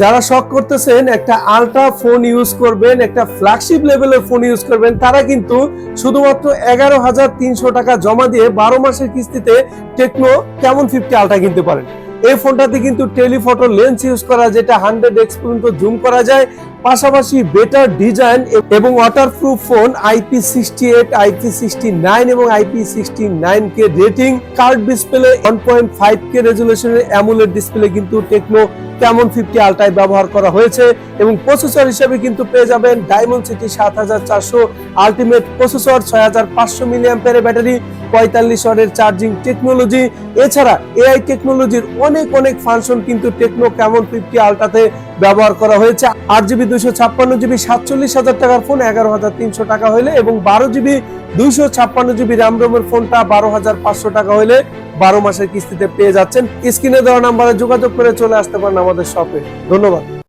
যারা শখ করতেছেন একটা আলট্রা ফোন ইউজ করবেন, একটা ফ্ল্যাগশিপ লেভেলের ফোন ইউজ করবেন, তারা কিন্তু শুধুমাত্র 11,300 টাকা জমা দিয়ে 12 মাসের কিস্তিতে টেকনো ক্যামন 50 আলট্রা কিনতে পারেন। এই ফোনটাতে কিন্তু টেলিফটো লেন্স ইউজ করা, যেটা 100x পর্যন্ত জুম করা যায়, পাশাপাশি বেটার ডিজাইন এবং ওয়াটারপ্রুফ ফোন, IP68, IP69 এবং IP69K rating, curve display, 1.5K রেজুলেশনের অ্যামোলেড ডিসপ্লে কিন্তু টেকনো ক্যামন 50 আলট্রায় ব্যবহার করা হয়েছে। এবং প্রসেসর হিসেবে কিন্তু পেয়ে যাবেন ডায়মন্ডসিটি 7400 আলটিমেট প্রসেসর, 6500 মিলিঅ্যাম্পিয়ারের ব্যাটারি, 45 ওয়াটের চার্জিং টেকনোলজি। এছাড়া এআই টেকনোলজির অনেক ফাংশন কিন্তু টেকনো ক্যামন 50 আলট্রাতে ব্যবহার করা হয়েছে। 8GB 256GB 47,000 টাকার ফোন 11,300 টাকা হইলে, এবং 12GB 256GB র্যাম রোমের ফোনটা 12,500 টাকা হইলে 12 মাসের কিস্তিতে পেয়ে যাচ্ছেন। স্ক্রিনে দেওয়া নাম্বারে যোগাযোগ করে চলে আসতে পারেন আমাদের শপে। ধন্যবাদ।